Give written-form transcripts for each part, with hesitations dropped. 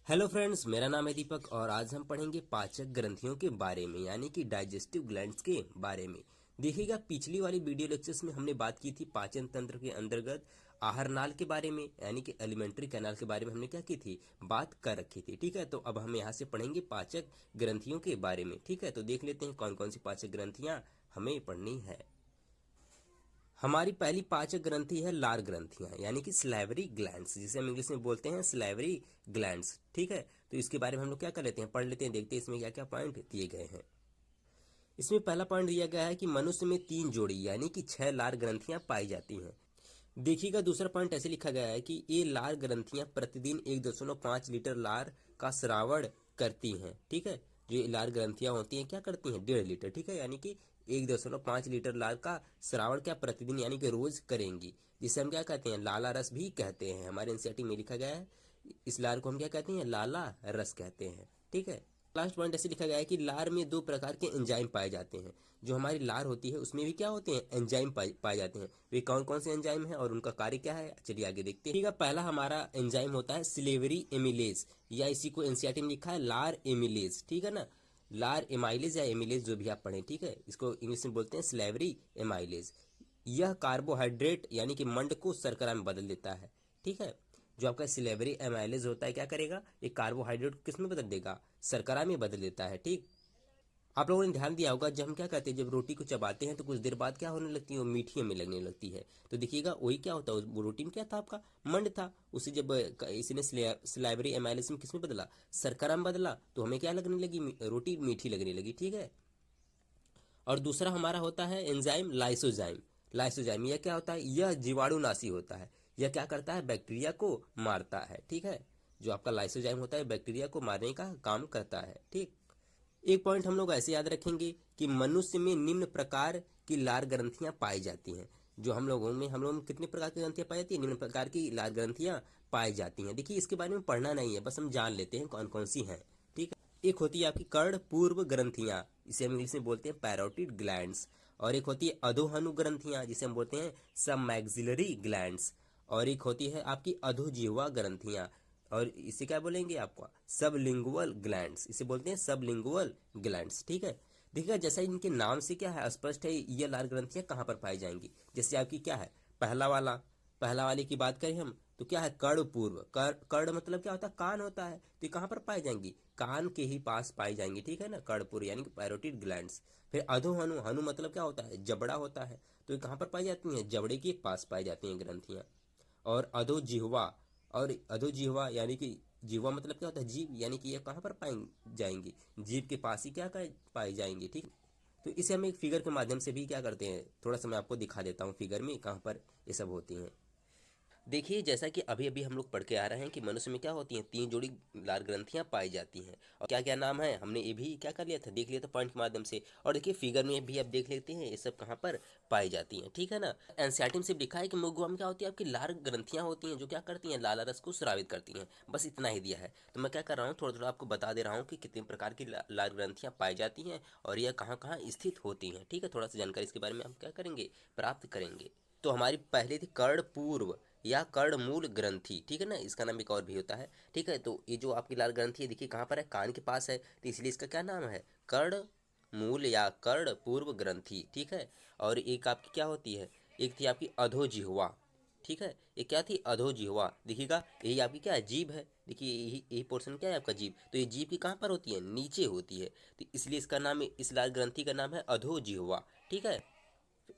Hello friends, मेरा नाम है दीपक और आज हम पढ़ेंगे पाचक ग्रंथियों के बारे में यानी कि डाइजेस्टिव ग्लैंड्स के बारे में। देखिएगा, पिछली वाली वीडियो लेक्चर्स में हमने बात की थी पाचन तंत्र के अंतर्गत आहार नाल के बारे में यानी कि एलिमेंट्री कैनाल के बारे में हमने क्या की थी, बात कर रखी थी। ठीक है, तो अब हम यहाँ से पढ़ेंगे पाचक ग्रंथियों के बारे में। ठीक है, तो देख लेते हैं कौन कौन सी पाचक ग्रंथियां हमें पढ़नी है। हमारी पहली पाचक ग्रंथि है लार ग्रंथियां यानी कि स्लाइवरी ग्लैंड्स, जिसे हम इंग्लिश में बोलते हैं स्लाइवरी ग्लैंड्स। ठीक है, तो इसके बारे में हम लोग क्या कर लेते हैं, पढ़ लेते हैं, देखते हैं इसमें क्या क्या पॉइंट दिए गए हैं। इसमें पहला पॉइंट दिया गया है कि मनुष्य में 3 जोड़ी यानी कि 6 लार ग्रंथियां पाई जाती हैं। देखिएगा, दूसरा पॉइंट ऐसे लिखा गया है कि ये लार ग्रंथियां प्रतिदिन 1.5 लीटर लार का श्रावण करती हैं। ठीक है, जो ये लार ग्रंथियां होती हैं क्या करती हैं, 1.5 लीटर। ठीक है, यानी कि 1.5 लीटर लार का श्रावण क्या प्रतिदिन यानी कि रोज करेंगी, जिसे हम क्या कहते हैं, लाला रस भी कहते हैं। हमारे एनसीईआरटी में लिखा गया है इस लार को हम क्या कहते हैं, लाला रस कहते हैं। ठीक है, लास्ट पॉइंट ऐसे लिखा गया है कि लार में 2 प्रकार के एंजाइम पाए जाते हैं। जो हमारी लार होती है उसमें भी क्या होते हैं, एंजाइम पाए जाते हैं। वे कौन कौन से एंजाइम हैं और उनका कार्य क्या है, चलिए आगे देखते हैं। ठीक है, पहला हमारा एंजाइम होता है सिलेवरी एमिलेज, या इसी को एनसीईआरटी में लिखा है लार एमिलेज। ठीक है ना, लार एमाइलेज या एमिलेज जो भी आप पढ़ें। ठीक है, इसको इंग्लिश में बोलते हैं स्लेवरी एमाइलेज। यह कार्बोहाइड्रेट यानी कि मंड को शर्करा में बदल देता है। ठीक है, जो आपका सिलेवरी एमाइलेज होता है क्या करेगा, ये कार्बोहाइड्रेट को किस में बदल देगा, शर्करा में बदल देता है। ठीक, आप लोगों ने ध्यान दिया होगा जब हम क्या करते हैं, जब रोटी को चबाते हैं तो कुछ देर बाद क्या होने लगती है, वो मीठी हमें लगने लगती है। तो देखिएगा वही क्या होता है, वो रोटी में क्या था, आपका मंड था। उसे जब इसने सिलेवरी एमाइलेज में किस में बदला, शर्करा में बदला, तो हमें क्या लगने लगी, रोटी मीठी लगने लगी। ठीक है, और दूसरा हमारा होता है एंजाइम लाइसोजाइम। लाइसोजाइम यह क्या होता है, यह जीवाणुनाशी होता है। यह क्या करता है, बैक्टीरिया को मारता है। ठीक है, जो आपका लाइसोजाइम होता है बैक्टीरिया को मारने का काम करता है। ठीक, एक पॉइंट हम लोग ऐसे याद रखेंगे कि मनुष्य में निम्न प्रकार की लार ग्रंथियां पाई जाती हैं। जो हम लोगों में कितने प्रकार की ग्रंथियां पाई जाती हैं, निम्न प्रकार की लार ग्रंथियां पाई जाती हैं। देखिए, इसके बारे में पढ़ना नहीं है, बस हम जान लेते हैं कौन कौन सी हैं। ठीक है, एक होती है आपकी कर्ण पूर्व ग्रंथियां, इसे हम इंग्लिश में बोलते हैं पैरोटिड ग्लैंड्स। और एक होती है अधोहनु ग्रंथियां, जिसे हम बोलते हैं सब मैग्जिलरी ग्लैंड्स। और एक होती है आपकी अधोजिह्वा ग्रंथियां, और इसे क्या बोलेंगे आपको, सबलिंगुअल ग्लैंड्स, इसे बोलते हैं सबलिंगुअल ग्लैंड्स। ठीक है, देखिएगा जैसा इनके नाम से क्या है स्पष्ट है, ये लार ग्रंथियां कहाँ पर पाई जाएंगी। जैसे आपकी क्या है, पहला वाले की बात करें हम तो क्या है, कर्ण पूर्व। कर्ण मतलब क्या होता है, कान होता है, तो ये कहाँ पर पाई जाएंगी, कान के ही पास पाई जाएंगी। ठीक है ना, कर्णपुर यानी कि पैरोटिड ग्लैंड्स। फिर अधोहनु, हनु मतलब क्या होता है, जबड़ा होता है, तो ये कहाँ पर पाई जाती हैं, जबड़े के पास पाई जाती हैं ग्रंथियां। और अधोजिह्वा, और अधोजिह्वा यानी कि जिह्वा मतलब क्या होता है, जीभ, यानी कि ये कहाँ पर पाई जाएंगी, जीभ के पास ही क्या पाई जाएंगी। ठीक, तो इसे हम एक फिगर के माध्यम से भी क्या करते हैं, थोड़ा सा मैं आपको दिखा देता हूँ फिगर में कहाँ पर ये सब होती हैं। देखिए, जैसा कि अभी अभी हम लोग पढ़ के आ रहे हैं कि मनुष्य में क्या होती हैं, 3 जोड़ी लार ग्रंथियां पाई जाती हैं। और क्या क्या नाम है, हमने ये भी क्या कर लिया था, देख लिया था पॉइंट के माध्यम से। और देखिए फिगर में भी अब देख लेते हैं ये सब कहाँ पर पाई जाती हैं। ठीक है ना, एनसीईआरटी में सिर्फ लिखा है कि मुगवा में क्या होती है, आपकी लार ग्रंथियां होती हैं जो क्या करती हैं, लाला रस को स्रावित करती हैं, बस इतना ही दिया है। तो मैं क्या कर रहा हूँ, थोड़ा थोड़ा आपको बता दे रहा हूँ कि कितने प्रकार की लार ग्रंथियां पाई जाती हैं और यह कहाँ कहाँ स्थित होती हैं। ठीक है, थोड़ा सा जानकारी इसके बारे में हम क्या करेंगे, प्राप्त करेंगे। तो हमारी पहले थी कर्ण पूर्व या कर्णमूल ग्रंथि। ठीक है ना, इसका नाम एक और भी होता है। ठीक है, तो ये जो आपकी लाल ग्रंथि है देखिए कहाँ पर है, कान के पास है, तो इसलिए इसका क्या नाम है, कर्ण मूल या कर्ण पूर्व ग्रंथि। ठीक है, और एक आपकी क्या होती है, एक थी आपकी अधोजिह्वा। ठीक है, ये क्या थी, अधोजिह्वा। देखिएगा यही आपकी क्या है, जीभ है। देखिए यही पोर्शन क्या है आपका, जीभ। तो ये जीभ की कहाँ पर होती है, नीचे होती है, तो इसलिए इसका नाम, इस लाल ग्रंथि का नाम है अधोजिह्वा। ठीक है,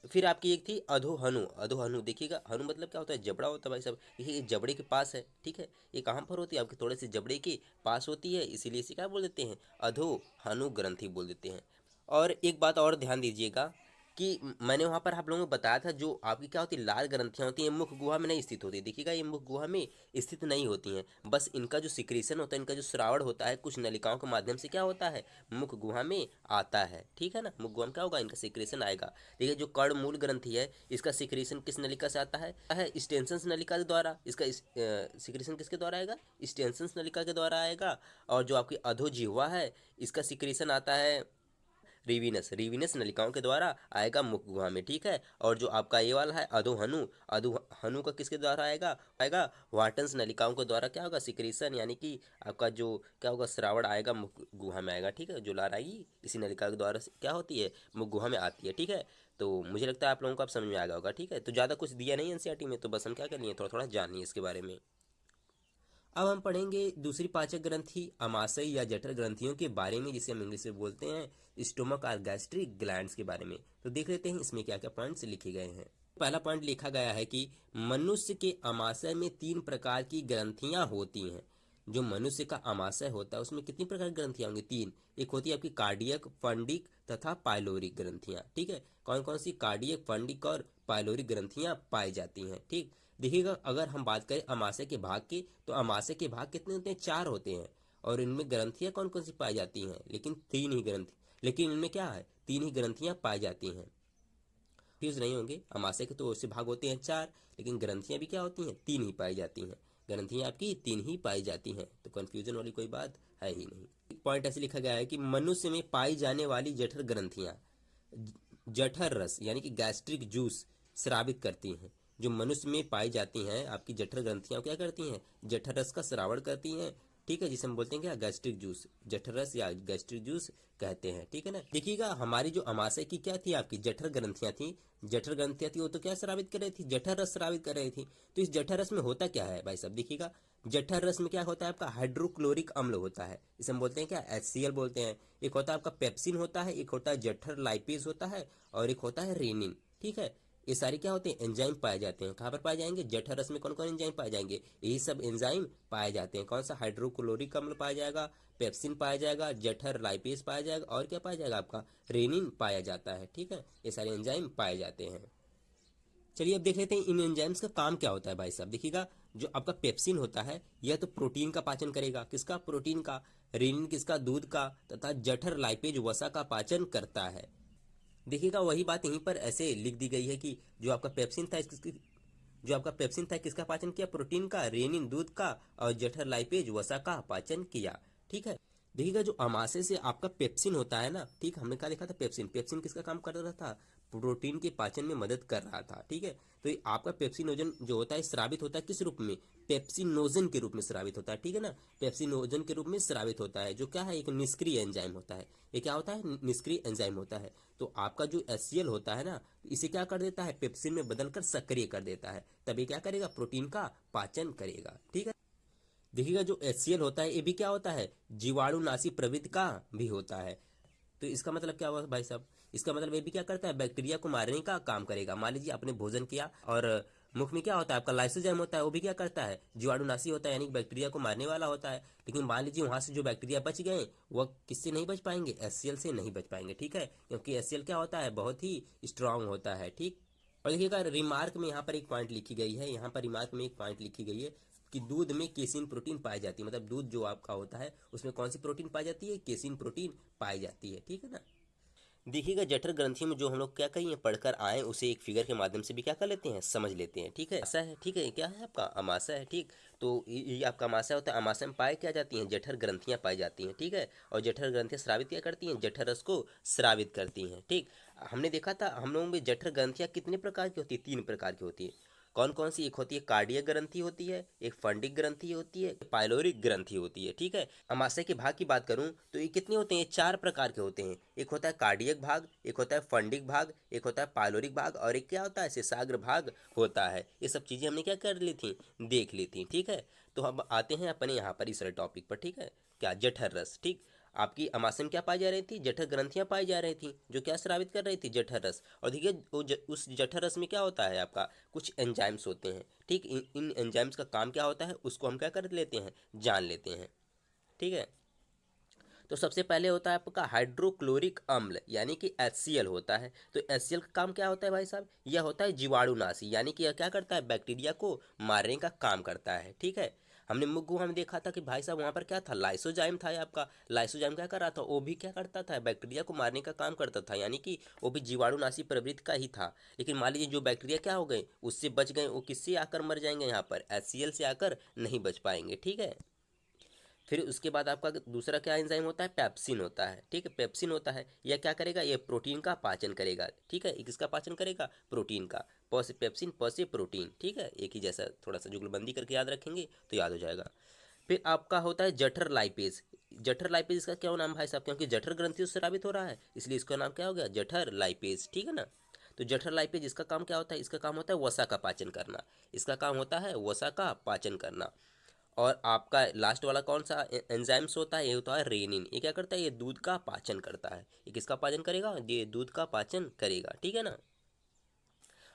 फिर आपकी एक थी अधोहनु। अधोहनु देखिएगा, हनु मतलब क्या होता है, जबड़ा होता है भाई साहब। देखिए ये जबड़े के पास है। ठीक है, ये कहाँ पर होती है, आपके थोड़े से जबड़े के पास होती है, इसीलिए इसे क्या बोल देते हैं, अधोहनु ग्रंथि बोल देते हैं। और एक बात और ध्यान दीजिएगा कि मैंने वहाँ पर आप लोगों को बताया था, जो आपकी क्या होती है, लाल ग्रंथियाँ होती हैं, मुख गुहा में नहीं स्थित होती। देखिएगा ये मुख गुहा में स्थित नहीं होती हैं, बस इनका जो सिक्रीशन होता है, इनका जो श्रावण होता है, कुछ नलिकाओं के माध्यम से क्या होता है, मुख गुहा में आता है। ठीक है ना, मुख गुहा में क्या होगा, इनका सिक्रेशन आएगा। देखिए जो कर्ण मूल ग्रंथि है, इसका सिक्रेशन किस नलिका से आता है स्टेन्सन नलिका के द्वारा। इसका सिक्रेशन किसके द्वारा आएगा, स्टेन्सन नलिका के द्वारा आएगा। और जो आपकी अधोजिह्वा है, इसका सिक्रेशन आता है रिविनस, रिविनस नलिकाओं के द्वारा आएगा मुख गुहा में, ठीक है। और जो आपका ये वाला है अधोहनु, अधोहनु का किसके द्वारा आएगा आएगा वाटन्स नलिकाओं के द्वारा क्या होगा सिक्रीशन, यानी कि आपका जो क्या होगा श्रावण आएगा मुख गुहा में आएगा, ठीक है। जो लार आएगी इसी नलिका के द्वारा क्या होती है मुख गुहा में आती है, ठीक है। तो मुझे लगता है आप लोगों को अब समझ में आ गया होगा, ठीक है। तो ज़्यादा कुछ दिया नहीं एनसीईआरटी में, तो बस हम क्या कर लिए थोड़ा थोड़ा जान लिए इसके बारे में। अब हम पढ़ेंगे दूसरी पाचक ग्रंथि अमाशय या जठर ग्रंथियों के बारे में, जिसे हम इंग्लिश में बोलते हैं स्टोमक और गैस्ट्रिक ग्लैंड्स के बारे में। तो देख लेते हैं इसमें क्या क्या पॉइंट्स लिखे गए हैं। पहला पॉइंट लिखा गया है कि मनुष्य के अमाशय में 3 प्रकार की ग्रंथियां होती हैं। जो मनुष्य का अमाशय होता है उसमें कितनी प्रकार की ग्रंथियां होंगी? 3। एक होती है आपकी कार्डियक, फंडिक तथा पाइलोरिक ग्रंथियां, ठीक है। कौन कौन सी कार्डियक, फंडिक और पाइलोरिक ग्रंथियां पाई जाती हैं, ठीक। देखिएगा अगर हम बात करें अमाशय के भाग की, तो अमाशय के भाग कितने होते हैं? 4 होते हैं। और इनमें ग्रंथियां कौन कौन सी पाई जाती हैं? लेकिन 3 ही ग्रंथि, लेकिन इनमें क्या है 3 ही ग्रंथियां पाई जाती हैं। फ्यूज नहीं होंगे, अमाशय के तो उससे भाग होते हैं 4, लेकिन ग्रंथियां भी क्या होती हैं 3 ही पाई जाती हैं। ग्रंथियां आपकी 3 ही पाई जाती हैं, तो कंफ्यूजन वाली कोई बात है ही नहीं। एक पॉइंट ऐसे लिखा गया है कि मनुष्य में पाई जाने वाली जठर ग्रंथियां जठर रस यानी कि गैस्ट्रिक जूस स्रावित करती हैं। जो मनुष्य में पाई जाती हैं आपकी जठर ग्रंथियां क्या करती हैं? जठर रस का स्रावण करती हैं, ठीक है, जिसे हम बोलते हैं क्या गैस्ट्रिक जूस, जठर रस या गैस्ट्रिक जूस कहते हैं, ठीक है ना। देखिएगा हमारी जो अमाशय की क्या थी आपकी जठर ग्रंथियां थी, जठर ग्रंथियां थी वो तो क्या स्रावित कर रही थी? जठर रस स्रावित कर रही थी। तो इस जठर रस में होता क्या है भाई साहब? देखिएगा जठर रस में क्या होता है आपका हाइड्रोक्लोरिक अम्ल होता है, इसे हम बोलते हैं क्या HCl बोलते हैं। एक होता है आपका पेप्सिन होता है, एक होता है जठर लाइपेज होता है, और एक होता है रेनिन, ठीक है। ये सारे क्या होते हैं? एंजाइम पाए जाते हैं। कहाँ पर पाए जाएंगे? जठर रस में कौन कौन एंजाइम पाए जाएंगे? यही सब एंजाइम पाए जाते हैं। कौन सा? हाइड्रोक्लोरिक अम्ल पाया जाएगा, पेप्सिन पाया जाएगा, जठर लाइपेज पाया जाएगा, और क्या पाया जाएगा आपका रेनिन पाया जाता है, ठीक है। ये सारे एंजाइम पाए जाते हैं। चलिए अब देख लेते हैं इन एंजाइम्स का काम क्या होता है भाई साहब। देखिएगा जो आपका पेप्सिन होता है यह तो प्रोटीन का पाचन करेगा, किसका? प्रोटीन का। रेनिन किसका? दूध का। तथा जठर लाइपेज वसा का पाचन करता है। देखिएगा वही बात यहीं पर ऐसे लिख दी गई है कि जो आपका पेप्सिन था किसका पाचन किया? प्रोटीन का। रेनिन दूध का, और जठर लाइपेज वसा का पाचन किया, ठीक है। देखिएगा जो अमाशय से आपका पेप्सिन होता है ना, ठीक, हमने क्या लिखा था? पेप्सिन, पेप्सिन किसका काम कर रहा था? प्रोटीन के पाचन में मदद कर रहा था, ठीक है। तो ये आपका पेप्सिनोजन जो होता है स्रावित होता है किस रूप में? पेप्सिनोजन के रूप में स्रावित होता है, ठीक है ना। पेप्सिनोजन के रूप में स्रावित होता है, जो क्या है एक निष्क्रिय एंजाइम होता है। ये क्या होता है? निष्क्रिय एंजाइम होता है। तो आपका जो HCl होता है ना, इसे क्या कर देता है? पेप्सिन में बदलकर सक्रिय कर देता है, तभी क्या करेगा? प्रोटीन का पाचन करेगा, ठीक है। देखिएगा जो HCl होता है ये भी क्या होता है? जीवाणुनाशी प्रवृत्ति का भी होता है। तो इसका मतलब क्या हुआ भाई साहब? इसका मतलब ये भी क्या करता है? बैक्टीरिया को मारने का काम करेगा। मान लीजिए आपने भोजन किया और मुख में क्या होता है आपका? लाइसोजाइम होता है, वो भी क्या करता है? जीवाणुनाशी होता है, यानी कि बैक्टीरिया को मारने वाला होता है। लेकिन मान लीजिए वहां से जो बैक्टीरिया बच गए वह किससे नहीं बच पाएंगे? HCl से नहीं बच पाएंगे, ठीक है, क्योंकि HCl क्या होता है? बहुत ही स्ट्रांग होता है, ठीक। और देखिएगा रिमार्क में यहाँ पर एक पॉइंट लिखी गई है, यहाँ पर रिमार्क में एक पॉइंट लिखी गई है कि दूध में केसिन प्रोटीन पाई जाती है। मतलब दूध जो आपका होता है उसमें कौन सी प्रोटीन पाई जाती है? केसिन प्रोटीन पाई जाती है, ठीक है ना। देखिएगा जठर ग्रंथि में जो हम लोग क्या कहीं पढ़कर आए उसे एक फिगर के माध्यम से भी क्या कर लेते हैं? समझ लेते हैं, ठीक है। आशा है, ठीक है, क्या है आपका? अमाशय है, ठीक। तो ये आपका अमाशय होता है। अमाशय में पाए क्या जाती हैं? जठर ग्रंथियां पाई जाती हैं, ठीक है। और जठर ग्रंथियां स्रावित क्या करती हैं? जठर रस को स्रावित करती हैं, ठीक। हमने देखा था हम लोगों में जठर ग्रंथियां कितने प्रकार की होती है? 3 प्रकार की होती है। कौन कौन सी? एक होती है कार्डियक ग्रंथि होती है, एक फंडिक ग्रंथि होती है, पाइलोरिक ग्रंथि होती है, ठीक है। अमाशय के भाग की बात करूं तो ये कितने होते हैं? 4 प्रकार के होते हैं। एक होता है कार्डियक भाग, एक होता है फंडिक भाग, एक होता है पाइलोरिक भाग, और एक क्या होता है? शेषाग्र भाग होता है। ये सब चीजें हमने क्या कर ली थी? देख ली थी, ठीक है। तो अब आते हैं अपने यहाँ पर इस टॉपिक पर, ठीक है। क्या? जठर रस, ठीक। आपकी अमाशय में क्या पाई जा रही थी? जठर ग्रंथियां पाई जा रही थी, जो क्या स्रावित कर रही थी? जठर रस। और देखिए उस जठर रस में क्या होता है आपका? कुछ एंजाइम्स होते हैं, ठीक। इन एंजाइम्स का काम क्या होता है उसको हम क्या कर लेते हैं? जान लेते हैं, ठीक है। तो सबसे पहले होता है आपका हाइड्रोक्लोरिक अम्ल, यानी कि HCl होता है। तो HCl का काम क्या होता है भाई साहब? यह होता है जीवाणुनाशी, यानी कि यह क्या करता है? बैक्टीरिया को मारने का काम करता है, ठीक है। हमने मुख गुहा में देखा था कि भाई साहब वहाँ पर क्या था? लाइसोजाइम था। आपका लाइसोजाइम क्या कर रहा था? वो भी क्या करता था? बैक्टीरिया को मारने का काम करता था, यानी कि वो भी जीवाणुनाशी प्रवृत्ति का ही था। लेकिन मान लीजिए जो बैक्टीरिया क्या हो गए उससे बच गए, वो किससे आकर मर जाएंगे? यहाँ पर HCl से आकर नहीं बच पाएंगे, ठीक है। फिर उसके बाद आपका दूसरा क्या एंजाइम होता है, पेप्सिन होता है। ठीक है, पेप्सिन होता है, यह क्या करेगा, ये प्रोटीन का पाचन करेगा। ठीक है, किसका पाचन करेगा, प्रोटीन का। प से पेप्सिन, प से प्रोटीन। ठीक है, एक ही जैसा, थोड़ा सा जुगलबंदी करके याद रखेंगे तो याद हो जाएगा। फिर आपका होता है जठर लाइपेज। जठर लाइपेज इसका क्या नाम भाई साहब, क्योंकि जठर ग्रंथि से स्रावित हो रहा है इसलिए इसका नाम क्या हो गया, जठर लाइपेज। ठीक है ना। तो जठर लाइपेज इसका काम क्या होता है, इसका काम होता है वसा का पाचन करना। इसका काम होता है वसा का पाचन करना। और आपका लास्ट वाला कौन सा एंजाइम्स होता है, ये होता है रेनिन। ये क्या करता है, ये दूध का पाचन करता है। ये किसका पाचन करेगा, ये दूध का पाचन करेगा। ठीक है ना।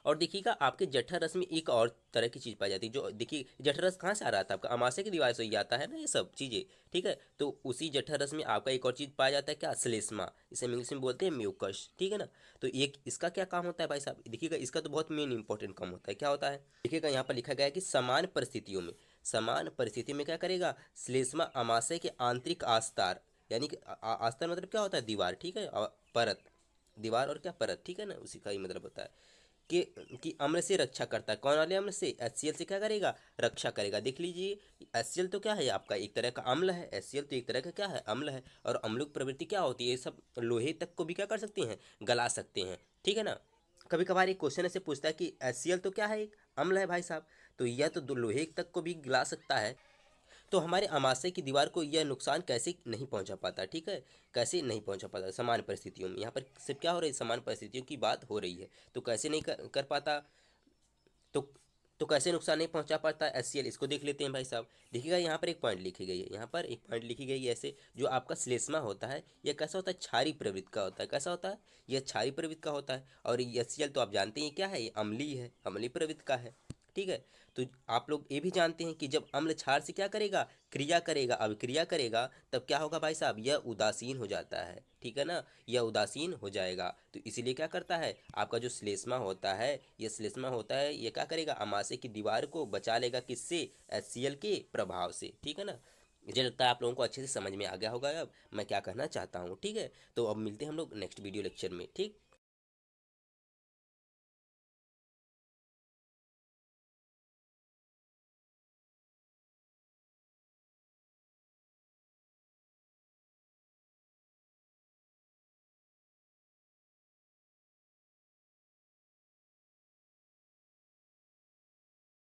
और देखिएगा आपके जठर रस में एक और तरह की चीज़ पाई जाती है, जो देखिए जठर रस कहाँ से आ रहा था आपका, अमाशय की दीवार से ही आता है ना ये सब चीज़ें। ठीक है, तो उसी जठर रस में आपका एक और चीज़ पाया जाता है, क्या, श्लेष्मा। इसे इंग्लिश में बोलते हैं म्यूकस। ठीक है ना। तो एक इसका क्या काम होता है भाई साहब, देखिएगा इसका तो बहुत मेन इंपॉर्टेंट काम होता है। क्या होता है, देखिएगा यहाँ पर लिखा गया है कि समान परिस्थितियों में, समान परिस्थिति में क्या करेगा, श्लेष्मा अमाशय के आंतरिक आस्तार, यानी कि आस्तार मतलब क्या होता है, दीवार। ठीक है, परत, दीवार और क्या, परत। ठीक है ना, उसी का ही मतलब होता है कि अम्ल से रक्षा करता है। कौन वाले अम्ल से, HCl से क्या करेगा, रक्षा करेगा। देख लीजिए, HCl तो क्या है आपका एक तरह का अम्ल है, HCl तो एक तरह का क्या है, अम्ल है। और अम्लों की प्रवृत्ति क्या होती है, ये सब लोहे तक को भी क्या कर सकते हैं, गला सकते हैं। ठीक है ना। कभी कभार एक क्वेश्चन ऐसे पूछता है कि HCl तो क्या है, एक अम्ल है भाई साहब, तो यह तो लोहे तक को भी गला सकता है। तो हमारे अमाशय की दीवार को यह नुकसान कैसे नहीं पहुंचा पाता। ठीक है, कैसे नहीं पहुंचा पाता, समान परिस्थितियों में। यहाँ पर सिर्फ क्या हो रही है, समान परिस्थितियों की बात हो रही है। तो कैसे नहीं कर पाता, तो कैसे नुकसान नहीं पहुंचा पाता HCl, इसको देख लेते हैं भाई साहब। देखिएगा यहाँ पर एक पॉइंट लिखी गई है, यहाँ पर एक पॉइंट लिखी गई है ऐसे, जो आपका श्लेष्मा होता है यह कैसा होता है, क्षारीय प्रवृत्ति का होता है। कैसा होता है, यह क्षारीय प्रवृत्ति का होता है। और HCl तो आप जानते हैं क्या है, ये अम्लीय है, अम्लीय प्रवृत्ति का है। ठीक है, तो आप लोग ये भी जानते हैं कि जब अम्ल क्षार से क्या करेगा, क्रिया करेगा, अभिक्रिया करेगा, तब क्या होगा भाई साहब, यह उदासीन हो जाता है। ठीक है ना, यह उदासीन हो जाएगा। तो इसीलिए क्या करता है, आपका जो श्लेष्मा होता है, यह श्लेष्मा होता है, ये क्या करेगा, अमाशय की दीवार को बचा लेगा, किससे, HCl के प्रभाव से। ठीक है ना। मुझे लगता है आप लोगों को अच्छे से समझ में आ गया होगा अब मैं क्या कहना चाहता हूँ। ठीक है, तो अब मिलते हैं हम लोग नेक्स्ट वीडियो लेक्चर में। ठीक।